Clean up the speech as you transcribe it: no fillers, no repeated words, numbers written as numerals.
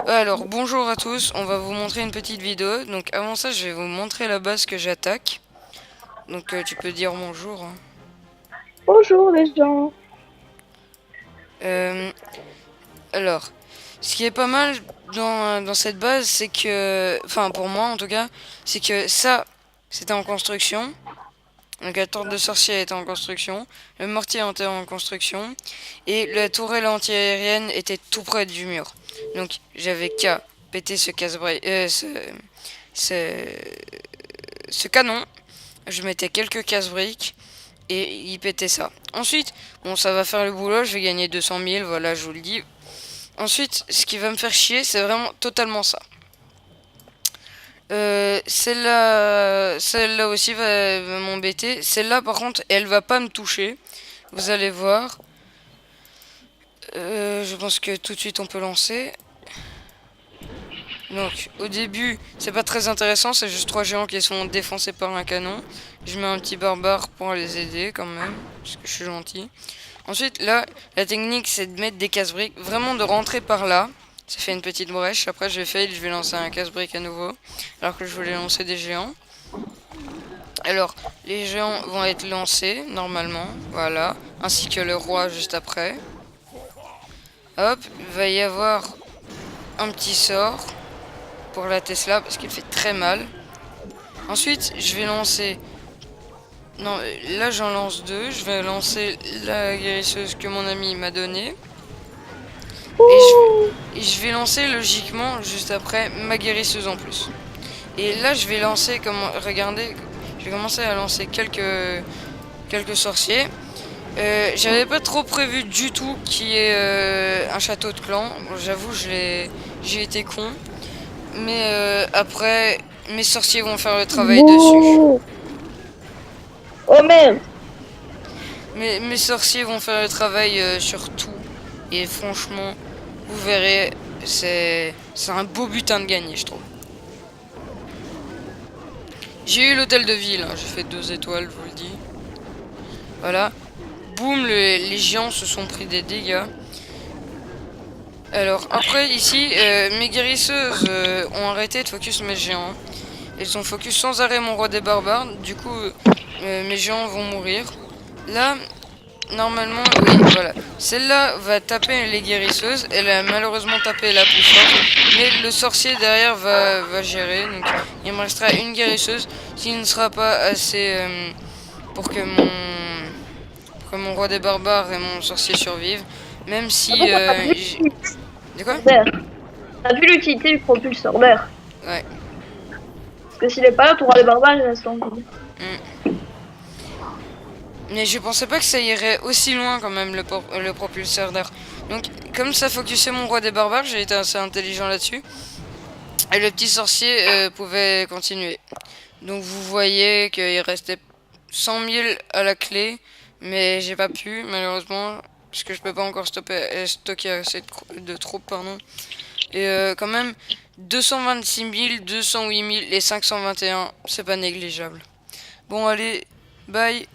Alors, bonjour à tous, on va vous montrer une petite vidéo. Donc avant ça, je vais vous montrer la base que j'attaque. Donc tu peux dire bonjour, hein. Bonjour les gens. Euh, alors, ce qui est pas mal dans cette base, c'est que... Enfin, pour moi en tout cas, c'est que ça, c'était en construction. Donc la tour de sorcier était en construction. Le mortier était en construction. Et la tourelle anti-aérienne était tout près du mur. Donc j'avais qu'à péter ce casse-brique... ce, ce canon. Je mettais quelques casse-briques et il pétait ça. Ensuite, bon, ça va faire le boulot, je vais gagner 200 000, voilà, je vous le dis. Ensuite, ce qui va me faire chier, c'est vraiment totalement ça. Celle-là aussi va m'embêter. Celle-là, par contre, elle va pas me toucher. Vous allez voir. Je pense que tout de suite on peut lancer. Donc, au début, c'est pas très intéressant, c'est juste trois géants qui sont défoncés par un canon. Je mets un petit barbare pour les aider quand même, parce que je suis gentil. Ensuite, là, la technique, c'est de mettre des casse-briques, vraiment de rentrer par là. Ça fait une petite brèche. Après, je vais fail, je vais lancer un casse-brique à nouveau, alors que je voulais lancer des géants. Alors, les géants vont être lancés, normalement, voilà, ainsi que le roi juste après. Hop, il va y avoir un petit sort pour la Tesla, parce qu'il fait très mal. Ensuite, je vais lancer... Non, là j'en lance deux. Je vais lancer la guérisseuse que mon ami m'a donnée. Et je, Ouh. et je vais lancer logiquement juste après ma guérisseuse en plus. Et là je vais lancer, comme regardez, je vais commencer à lancer quelques sorciers. J'avais pas trop prévu du tout qu'il y ait un château de clan. Bon, j'avoue, j'ai été con. Mais après, mes sorciers vont faire le travail dessus. Bouh. Oh merde. Mes sorciers vont faire le travail sur tout. Et franchement, vous verrez, c'est un beau butin de gagner, je trouve. J'ai eu l'hôtel de ville, hein, j'ai fait 2 étoiles, je vous le dis. Voilà. Boum, les géants se sont pris des dégâts. Alors, après, ici, mes guérisseuses ont arrêté de focus mes géants. Elles ont focus sans arrêt mon roi des barbares. Du coup, mes géants vont mourir. Là, normalement, oui, voilà. Celle-là va taper les guérisseuses. Elle a malheureusement tapé la plus forte. Mais le sorcier derrière va gérer. Donc, il me restera une guérisseuse. S'il ne sera pas assez pour que mon roi des barbares et mon sorcier survivent. Même En si... fait, t'as pas vu De quoi? d'air. T'as vu l'utilité du propulseur d'air. Ouais. Parce que s'il est pas là, t'auras les barbares, il reste en vie. Mm. Mais je pensais pas que ça irait aussi loin quand même le propulseur d'air. Donc comme ça focusait mon roi des barbares, j'ai été assez intelligent là-dessus. Et le petit sorcier pouvait continuer. Donc vous voyez qu'il restait 100 000 à la clé. Mais j'ai pas pu malheureusement. Parce que je peux pas encore stocker assez de troupes. Pardon. Et quand même 226 000, 208 000 et 521, c'est pas négligeable. Bon allez, bye.